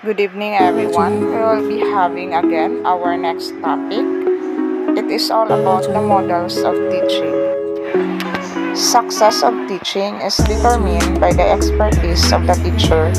Good evening, everyone. We will be having again our next topic. It is all about the models of teaching. Success of teaching is determined by the expertise of the teacher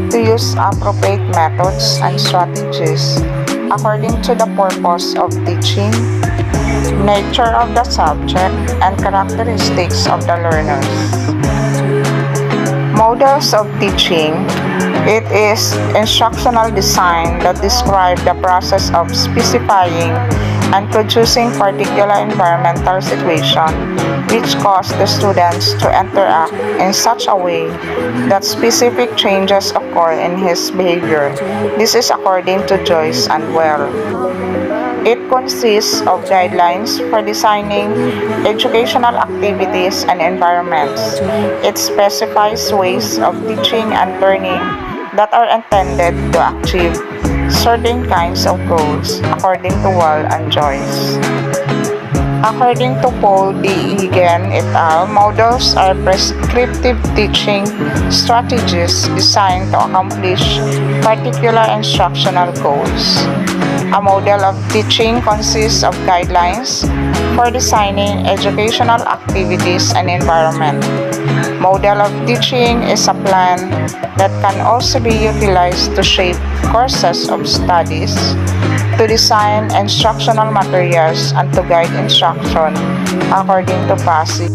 to use appropriate methods and strategies according to the purpose of teaching, nature of the subject, and characteristics of the learners. Models of teaching. It is instructional design that describe the process of specifying and producing particular environmental situation which cause the students to interact in such a way that specific changes occur in his behavior. This is according to Joyce and Well. It consists of guidelines for designing educational activities and environments. It specifies ways of teaching and learning that are intended to achieve certain kinds of goals, according to Wall and Joyce. According to Paul D. Egan et al., models are prescriptive teaching strategies designed to accomplish particular instructional goals. A model of teaching consists of guidelines for designing educational activities and environment. Model of teaching is a plan that can also be utilized to shape courses of studies, to design instructional materials, and to guide instruction according to passage.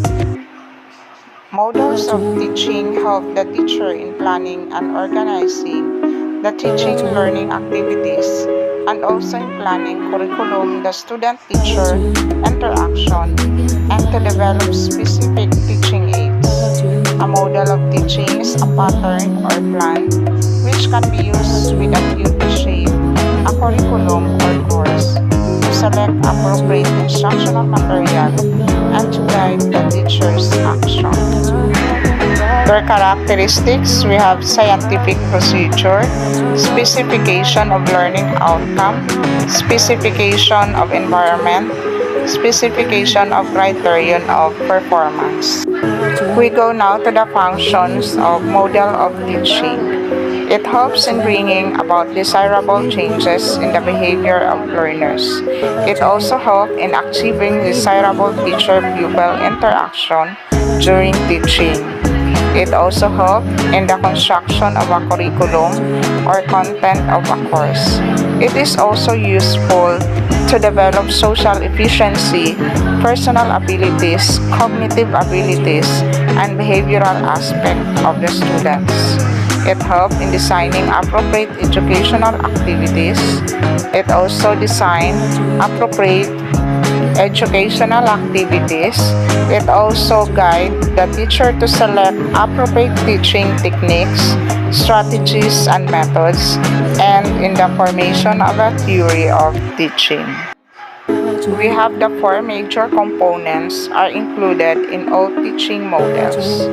Models of teaching help the teacher in planning and organizing the teaching learning activities and also in planning curriculum, the student-teacher interaction, and to develop specific teaching aids. A model of teaching is a pattern or plan which can be used with a view to shape a curriculum or course, to select appropriate instructional material, and to guide the teacher's action. Their characteristics, we have scientific procedure, specification of learning outcome, specification of environment, specification of criterion of performance. We go now to the functions of model of teaching. It helps in bringing about desirable changes in the behavior of learners. It also helps in achieving desirable teacher-pupil interaction during teaching. It also helps in the construction of a curriculum or content of a course. It is also useful to develop social efficiency, personal abilities, cognitive abilities, and behavioral aspects of the students. It helps in designing appropriate educational activities. It also designs appropriate educational activities. It also guides the teacher to select appropriate teaching techniques, strategies, and methods, and in the formation of a theory of teaching. We have the four major components are included in all teaching models.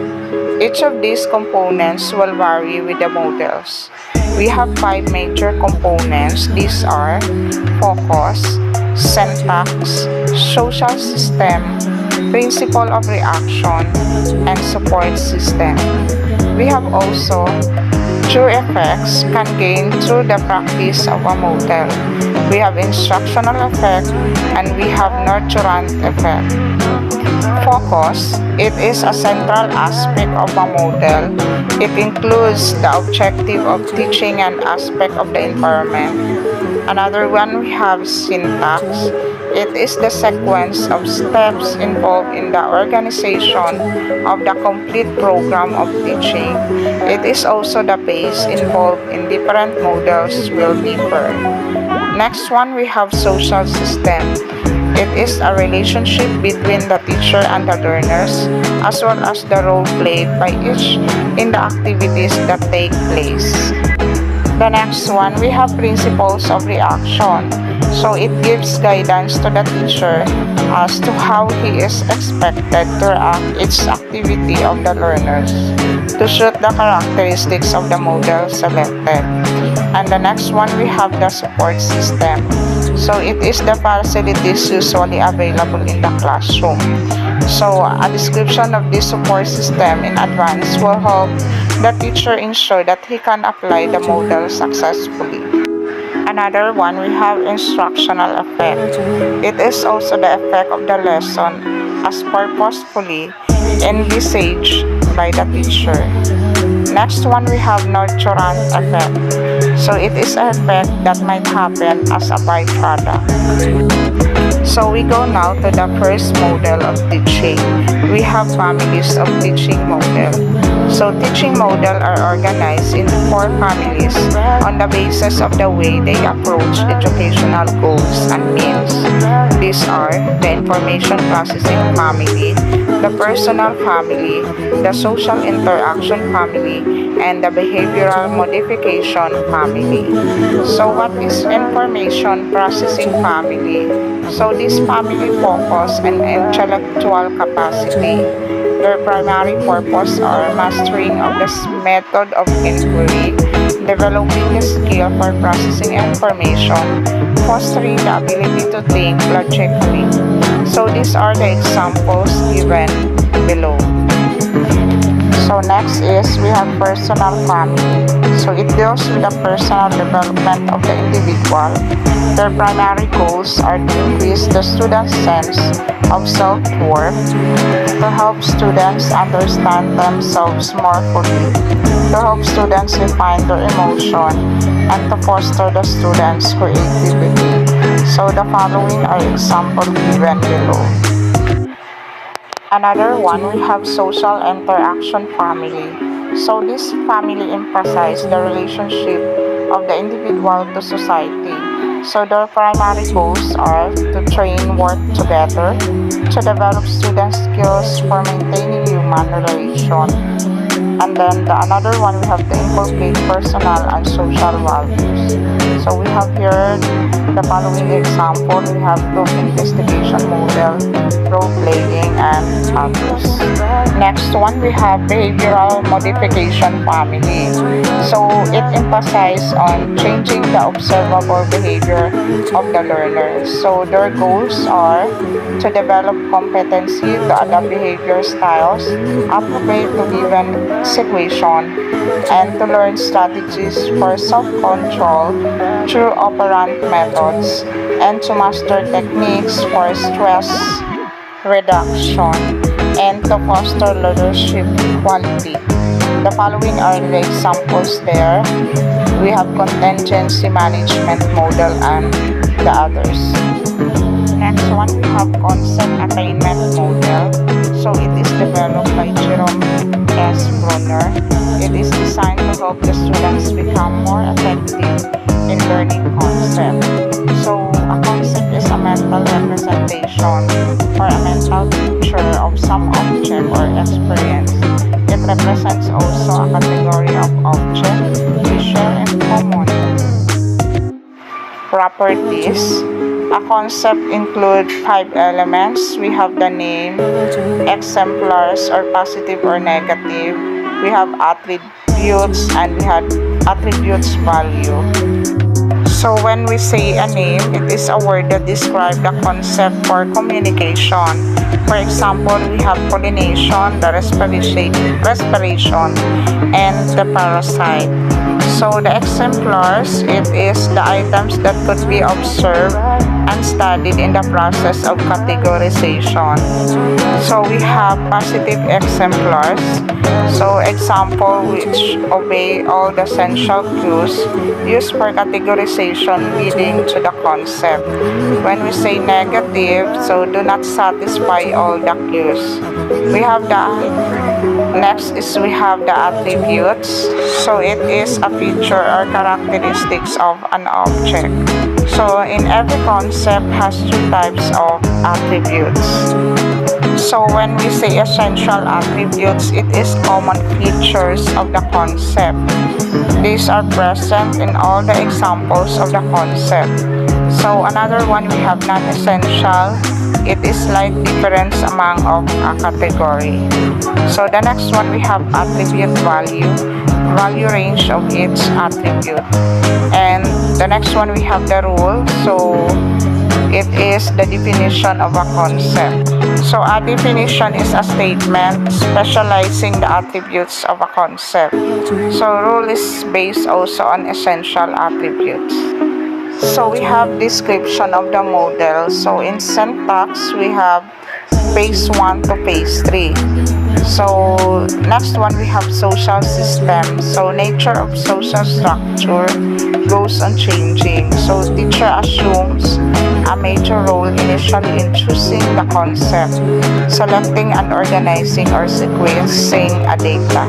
Each of these components will vary with the models. We have five major components. These are focus, syntax, social system, principle of reaction, and support system. We have also true effects can gain through the practice of a model. We have instructional effect and we have nurturant effect. Focus, it is a central aspect of a model. It includes the objective of teaching and aspect of the environment. Another one we have syntax. It is the sequence of steps involved in the organization of the complete program of teaching. It is also the base involved in different models will differ. Next one we have social system. It is a relationship between the teacher and the learners, as well as the role played by each in the activities that take place. The next one, we have principles of reaction. So it gives guidance to the teacher as to how he is expected to react each activity of the learners to suit the characteristics of the model selected. And the next one, we have the support system. So it is the facilities usually available in the classroom. So a description of this support system in advance will help the teacher ensure that he can apply the model successfully. Another one, we have instructional effect. It is also the effect of the lesson as purposefully envisaged by the teacher. Next one, we have nurturant effect. So it is an effect that might happen as a byproduct. So we go now to the first model of teaching. We have families of teaching model. So teaching model are organized into 4 families on the basis of the way they approach educational goals and means. These are the information processing family, the personal family, the social interaction family, and the behavioral modification family. So what is information processing family? So this family focus on intellectual capacity. Their primary purpose are mastering of the method of inquiry, developing the skill for processing information, fostering the ability to think logically. So these are the examples given below. So next is we have personal family. So it deals with the personal development of the individual. Their primary goals are to increase the student's sense of self-worth, to help students understand themselves more fully, to help students define their emotion, and to foster the students' creativity. So the following are examples given below. Another one, we have social interaction family. So this family emphasizes the relationship of the individual to society. So their primary goals are to train work together, to develop student skills for maintaining human relations. And then another one, we have to inculcate personal and social values. So we have here the following example. We have group investigation model, role playing, and others. Next one, we have behavioral modification family. So it emphasizes on changing the observable behavior of the learners. So their goals are to develop competency to adapt behavior styles appropriate to given situation, and to learn strategies for self-control through operant methods, and to master techniques for stress reduction, and to foster leadership quality. The following are the examples there. We have contingency management model and the others. Next one, we have concept attainment model. So it is developed by Jerome S. Brunner. It is designed to help the students become more effective in learning concept. So a concept is a mental representation or a mental picture of some object or experience. It represents also a category of object we share in common. Properties. A concept includes 5 elements. We have the name, exemplars or positive or negative. We have attributes, and we have attributes value. So when we say a name, it is a word that describes the concept for communication. For example, we have pollination, the respiration, and the parasite. So the exemplars, it is the items that could be observed and studied in the process of categorization. So we have positive exemplars. So example which obey all the essential cues used for categorization leading to the concept. When we say negative, so do not satisfy all the cues. We have the next is we have the attributes. So it is a feature or characteristics of an object. So in every concept has 2 types of attributes. So when we say essential attributes, it is common features of the concept. These are present in all the examples of the concept. So another one, we have non-essential. It is slight difference among of a category. So the next one, we have attribute value range of each attribute. And The next one we have the rule. So it is the definition of a concept. So a definition is a statement specializing the attributes of a concept. So rule is based also on essential attributes. So we have description of the model. So in syntax, we have phase 1 to phase 3. So next one we have social system. So nature of social structure goes on changing. So teacher assumes a major role initially in choosing the concept, selecting and organizing or sequencing a data.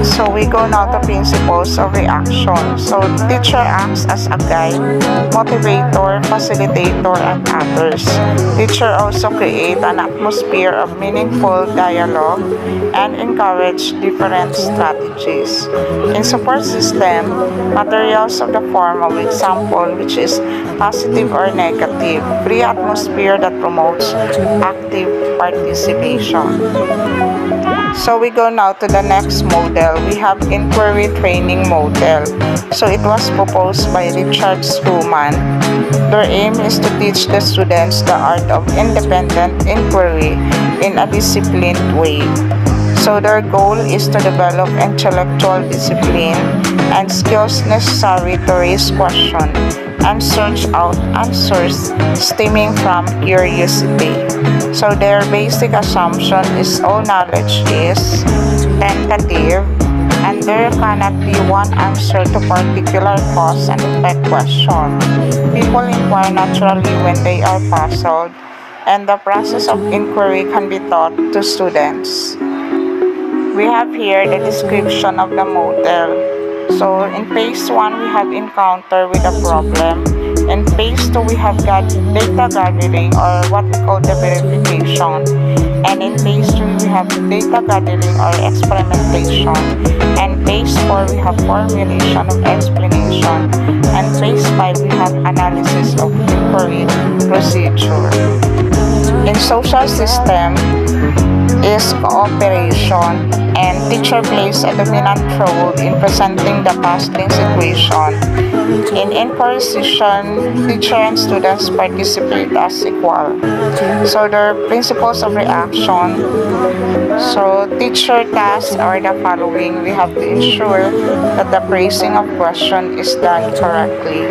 So we go now to principles of reaction. So teacher acts as a guide, motivator, facilitator, and others. Teacher also create an atmosphere of meaningful dialogue and encourage different strategies. In support system, materials of the form of example, which is positive or negative, free atmosphere that promotes active participation. So we go now to the next model. We have inquiry training model. So it was proposed by Richard Schumann. Their aim is to teach the students the art of independent inquiry in a disciplined way. So their goal is to develop intellectual discipline and skills necessary to raise questions and search out answers stemming from curiosity. So their basic assumption is all knowledge is tentative and there cannot be one answer to particular cause and effect question. People inquire naturally when they are puzzled, and the process of inquiry can be taught to students. We have here the description of the model. So in phase 1, we have encounter with a problem. In phase 2, we have got data gathering or what we call the verification. And in phase 3, we have data gathering or experimentation. And phase 4, we have formulation of explanation. And phase 5, we have analysis of inquiry procedure. In social system is cooperation, and teacher plays a dominant role in presenting the puzzling situation. In inquiry session, teacher and students participate as equal. So the principles of reaction. So teacher tasks are the following. We have to ensure that the phrasing of question is done correctly.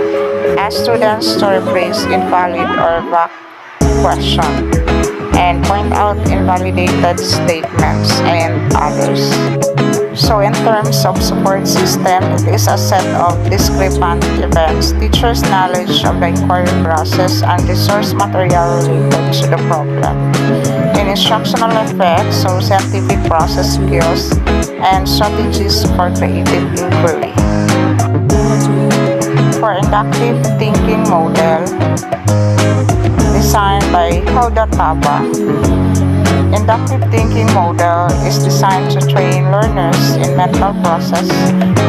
Ask students to rephrase invalid or vague question and point out invalidated statements and others. So in terms of support system, it is a set of discrepant events, teachers' knowledge of the inquiry process, and resource material related to the problem. In instructional effects, so scientific process skills and strategies for creative inquiry. For inductive thinking model, designed by Hilda Taba. Inductive thinking model is designed to train learners in mental process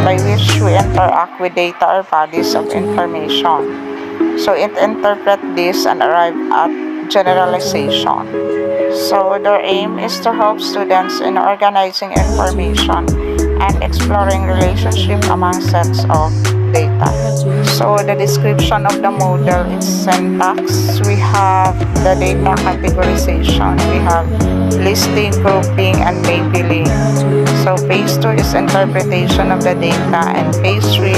by which we interact with data or bodies of information. So it interprets this and arrive at generalization. So their aim is to help students in organizing information and exploring relationship among sets of data. So the description of the model is syntax. We have the data categorization. We have listing, grouping, and labeling. So phase 2 is interpretation of the data, and phase 3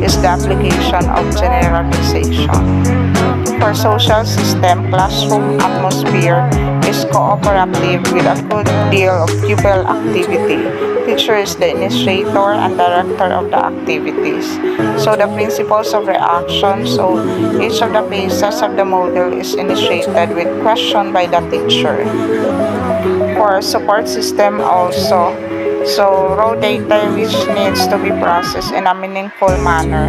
is the application of generalization. For social system, classroom atmosphere is cooperative with a good deal of pupil activity. Teacher is the initiator and director of the activities. So the principles of reaction, so each of the phases of the model is initiated with question by the teacher. For support system also, so raw data which needs to be processed in a meaningful manner.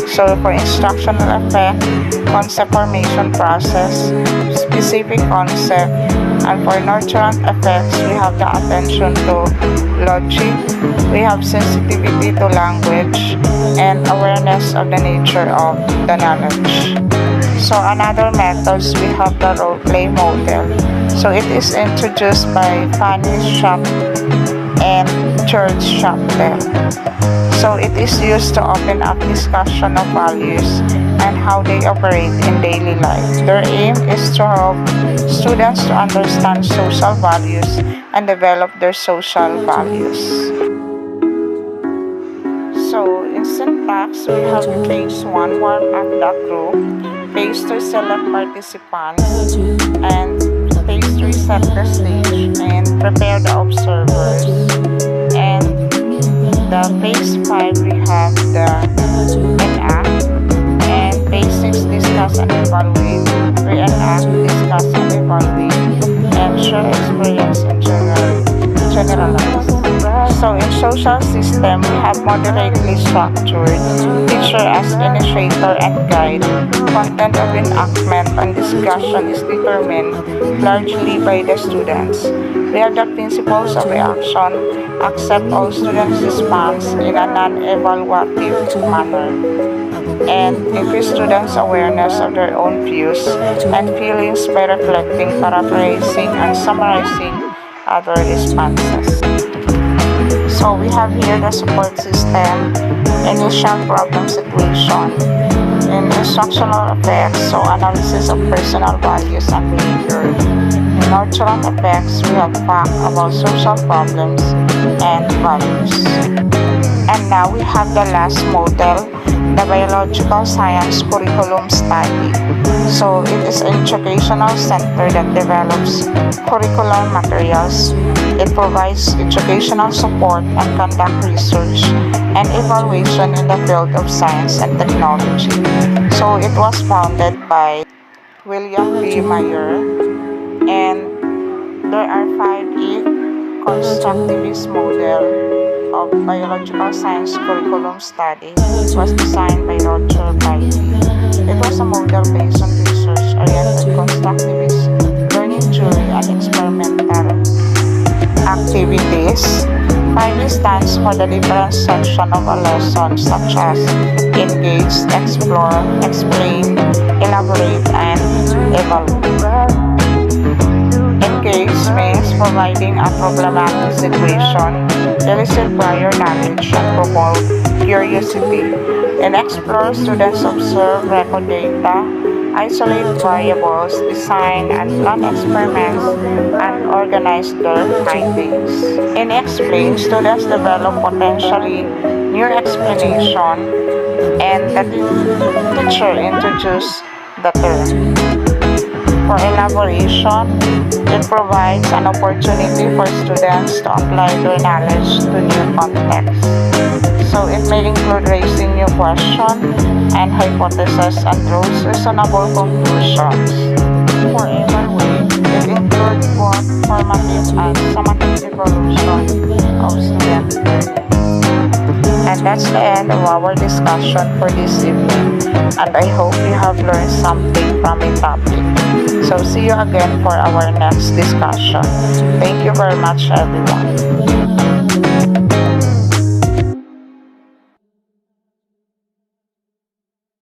So for instructional effect, concept formation process, specific concept, and for nurturant effects, we have the attention to logic, we have sensitivity to language, and awareness of the nature of the knowledge. So another methods, we have the role play model. So it is introduced by Fanny Schaap and featured chapter. So it is used to open up discussion of values and how they operate in daily life. Their aim is to help students to understand social values and develop their social values. So in syntax, we have phase 1 warm up the group, phase 2 select participants, and phase 3 set the stage and prepare the observers. And the phase 5 we have the enact, and phase 6 discuss and evaluate, reenact, discuss and evaluate, and share experience in generalize. So in social system, we have moderately structured, teacher as initiator and guide. Content of enactment and discussion is determined largely by the students. We have the principles of reaction, accept all students' response in a non-evaluative manner, and increase students' awareness of their own views and feelings by reflecting, paraphrasing, and summarizing other responses. So we have here the support system, initial problem situation, and instructional effects, so analysis of personal values and behavior. In nurturant effects, we have fact about social problems and values. And now we have the last model, the biological science curriculum study. So it is an educational center that develops curricular materials. It provides educational support and conduct research and evaluation in the field of science and technology. So it was founded by William P. Mayer, and there are 5 constructivist model of biological science curriculum study. It was designed by Roger Bailey. It was a model based on research-oriented constructivist learning theory and experimental activities. 5 stands for the different section of a lesson such as engage, explore, explain, elaborate, and evaluate. Engage means providing a problematic situation, elicit prior knowledge, and promote curiosity. In explore, students observe, record data, isolate variables, design and plan experiments, and organize their findings. In explain, students develop potentially new explanation, and the teacher introduces the term. For elaboration, it provides an opportunity for students to apply their knowledge to new contexts. So it may include raising new questions and hypotheses and draws reasonable conclusions. For evaluate, it includes both formative and summative evaluation of student learning. And that's the end of our discussion for this evening. And I hope you have learned something from the topic. So see you again for our next discussion. Thank you very much, everyone.